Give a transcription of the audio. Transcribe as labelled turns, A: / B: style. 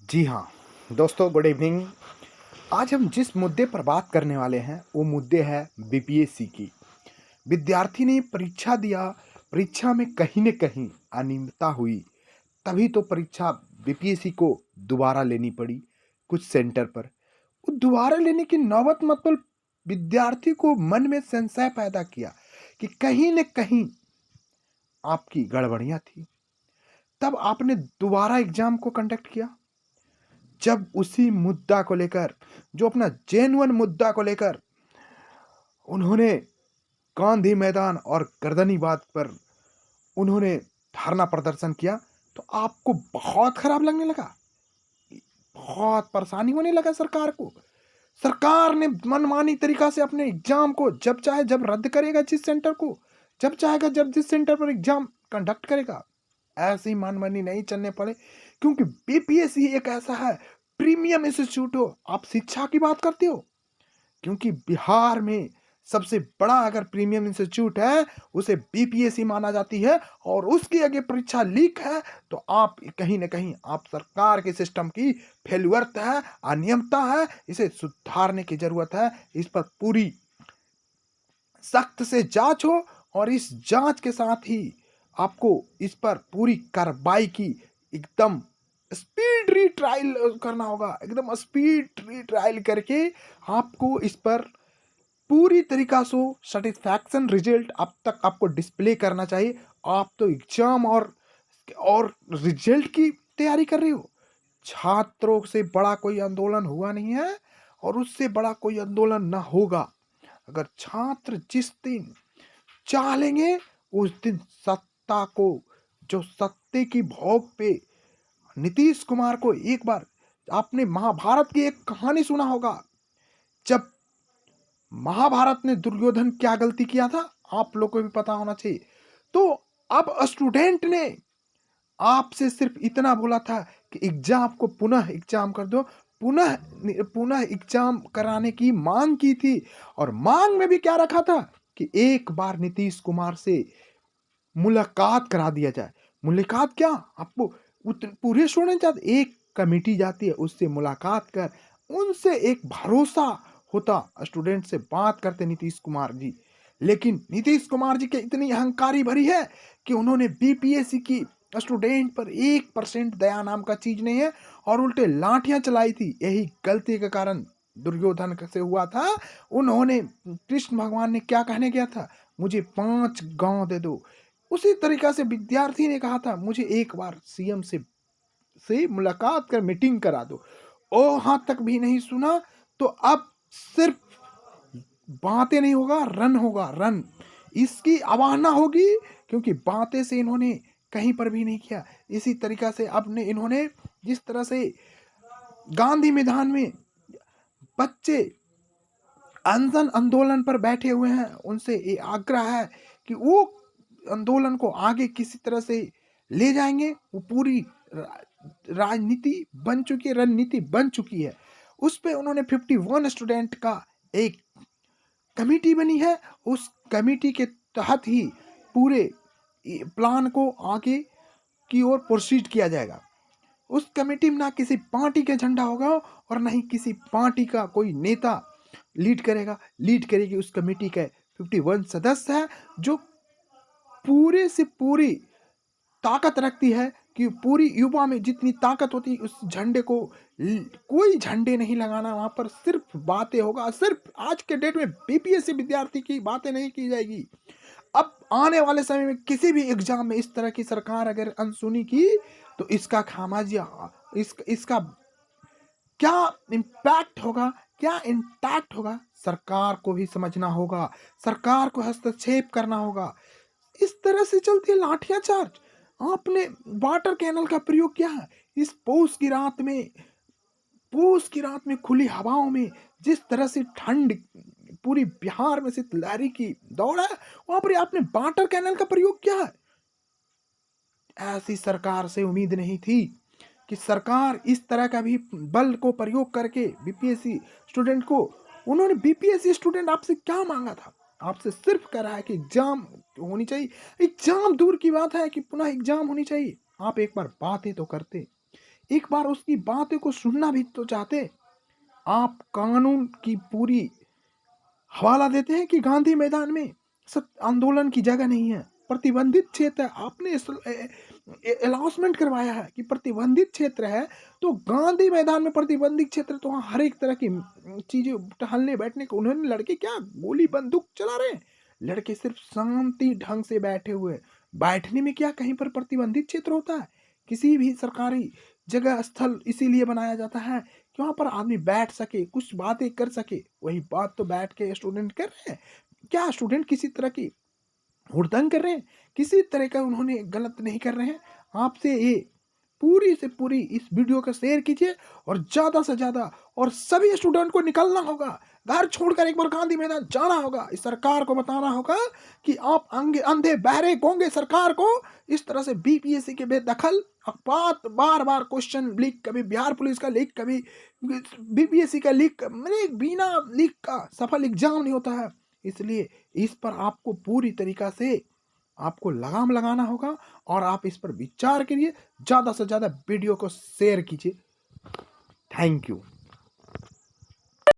A: जी हाँ, दोस्तों good evening. आज हम जिस मुद्दे पर बात करने वाले हैं वो मुद्दे है बीपीएससी की। विद्यार्थी ने परीक्षा दिया, परीक्षा में कहीं न कहीं अनियमितता हुई, तभी तो परीक्षा बीपीएससी को दोबारा लेनी पड़ी कुछ सेंटर पर। वो दोबारा लेने की नौबत मतलब विद्यार्थी को मन में संशय पैदा किया कि कहीं न कहीं आपकी गड़बड़ियाँ थी। तब आपने दोबारा एग्ज़ाम को कंडक्ट किया। जब उसी मुद्दा को लेकर, जो अपना जेन्युइन मुद्दा को लेकर उन्होंने गांधी मैदान और गर्दनी बात पर उन्होंने धरना प्रदर्शन किया, तो आपको बहुत खराब लगने लगा। बहुत परेशानी होने लगा सरकार को। सरकार ने मनमानी तरीका से अपने एग्जाम को जब चाहे जब रद्द करेगा, जिस सेंटर को जब चाहेगा जब जिस सेंटर पर एग्जाम कंडक्ट करेगा। ऐसी मनमानी नहीं चलने पड़े, क्योंकि बीपीएससी एक ऐसा है प्रीमियम इंस्टीट्यूट हो। आप शिक्षा की बात करते हो, क्योंकि बिहार में सबसे बड़ा अगर प्रीमियम इंस्टीट्यूट है उसे बीपीएससी माना जाती है, और उसकी अगर परीक्षा लीक है तो आप कहीं ना कहीं आप सरकार के सिस्टम की फेल्युअर है, अनियमितता है। इसे सुधारने की जरूरत है। इस पर पूरी सख्त से जांच हो, और इस जांच के साथ ही आपको इस पर पूरी कार्रवाई की एकदम स्पीड रीट्रायल करना होगा। एकदम स्पीड रीट्रायल करके आपको इस पर पूरी तरीका से सेटिस्फैक्शन रिजल्ट अब तक आपको डिस्प्ले करना चाहिए। आप तो एग्जाम और रिजल्ट की तैयारी कर रहे हो। छात्रों से बड़ा कोई आंदोलन हुआ नहीं है, और उससे बड़ा कोई आंदोलन ना होगा। अगर छात्र जिस दिन चाह लेंगे उस दिन सत्ता को, जो सत्ते की भोग पे नीतीश कुमार को, एक बार आपने महाभारत की एक कहानी सुना होगा। जब महाभारत में दुर्योधन क्या गलती किया था, आप लोग को भी पता होना चाहिए। तो अब स्टूडेंट ने आपसे सिर्फ इतना बोला था कि एग्जाम को पुनः एग्जाम कर दो, पुनः पुनः एग्जाम कराने की मांग की थी। और मांग में भी क्या रखा था कि एक बार नीतीश कुमार से मुलाकात करा दिया जाए। मुलाकात क्या, आपको पूरे स्टूडेंट जाते, एक कमेटी जाती है, उससे मुलाकात कर उनसे एक भरोसा होता, स्टूडेंट से बात करते नीतीश कुमार जी। लेकिन नीतीश कुमार जी के इतनी अहंकारी भरी है कि उन्होंने बीपीएससी की स्टूडेंट पर 1% दया नाम का चीज नहीं है, और उल्टे लाठियां चलाई थी। यही गलती के कारण दुर्योधन से हुआ था। उन्होंने, कृष्ण भगवान ने क्या कहने गया था, मुझे 5 गांव दे दो। उसी तरीका से विद्यार्थी ने कहा था, मुझे एक बार सीएम से मुलाकात कर मीटिंग करा दो। वहां तक भी नहीं सुना, तो अब सिर्फ बातें नहीं होगा, रन होगा, रन। इसकी अवहेलना होगी, क्योंकि बातें से इन्होंने कहीं पर भी नहीं किया। इसी तरीका से अब ने इन्होंने जिस तरह से गांधी मैदान में बच्चे अनशन आंदोलन पर बैठे हुए हैं, उनसे ये आग्रह है कि वो आंदोलन को आगे किसी तरह से ले जाएंगे। वो पूरी राजनीति बन चुकी है, रणनीति बन चुकी है। उस पे उन्होंने 51 स्टूडेंट का एक कमेटी बनी है। उस कमेटी के तहत ही पूरे प्लान को आगे की ओर प्रोसीड किया जाएगा। उस कमेटी में ना किसी पार्टी का झंडा होगा, और ना ही किसी पार्टी का कोई नेता लीड करेगा। लीड करेगी उस कमेटी के 51 सदस्य हैं, जो पूरे से पूरी ताकत रखती है कि पूरी युवा में जितनी ताकत होती है उस झंडे को, कोई झंडे नहीं लगाना वहां पर, सिर्फ बातें होगा। सिर्फ आज के डेट में बीपीएससी विद्यार्थी की बातें नहीं की जाएगी। अब आने वाले समय में किसी भी एग्जाम में इस तरह की सरकार अगर अनसुनी की, तो इसका खामियाजा, इसका क्या इम्पैक्ट होगा, क्या इंटैक्ट होगा, सरकार को भी समझना होगा। सरकार को हस्तक्षेप करना होगा। इस तरह से चलती है लाठियाचार्ज। आपने वाटर कैनल का प्रयोग किया है इस पूस की रात में खुली हवाओं में, जिस तरह से ठंड पूरी बिहार में शीतलहरी की दौड़ है, वहां पर आपने वाटर कैनल का प्रयोग किया है। ऐसी सरकार से उम्मीद नहीं थी कि सरकार इस तरह का भी बल को प्रयोग करके बीपीएससी स्टूडेंट को, उन्होंने बीपीएससी स्टूडेंट आपसे क्या मांगा था, आपसे सिर्फ कह रहा है कि एग्जाम होनी चाहिए। एग्जाम दूर की बात है कि पुनः एग्जाम होनी चाहिए। आप एक बार बातें तो करते। एक बार उसकी बातों को सुनना भी तो चाहते। आप कानून की पूरी हवाला देते हैं कि गांधी मैदान में सब आंदोलन की जगह नहीं है, प्रतिबंधित क्षेत्र है। आपने अनाउंसमेंट करवाया है कि प्रतिबंधित क्षेत्र है, तो गांधी मैदान में प्रतिबंधित क्षेत्र, तो वहाँ हर एक तरह की चीजें टहलने बैठने को। उन्होंने लड़के क्या गोली बंदूक चला रहे हैं? लड़के सिर्फ शांति ढंग से बैठे हुए। बैठने में क्या कहीं पर प्रतिबंधित क्षेत्र होता है? किसी भी सरकारी जगह स्थल इसीलिए बनाया जाता है कि वहाँ पर आदमी बैठ सके, कुछ बातें कर सके। वही बात तो बैठ के स्टूडेंट कर रहे हैं। क्या स्टूडेंट किसी तरह की हुड़दंग कर रहे हैं? किसी तरह का उन्होंने गलत नहीं कर रहे हैं। आपसे ये पूरी से पूरी इस वीडियो को शेयर कीजिए और ज़्यादा से ज़्यादा, और सभी स्टूडेंट को निकलना होगा, घर छोड़कर एक बार गांधी मैदान जाना होगा। इस सरकार को बताना होगा कि आप अंधे बहरे गूंगे सरकार को इस तरह से बीपीएससी के बेदखल बात, बार बार क्वेश्चन लीक, कभी बिहार पुलिस का लीक, कभी बीपीएससी का लीक, मैंने बिना लीक का सफल एग्जाम नहीं होता है। इसलिए इस पर आपको पूरी तरीका से आपको लगाम लगाना होगा और आप इस पर विचार करिए। ज़्यादा से ज़्यादा वीडियो को शेयर कीजिए। Thank you.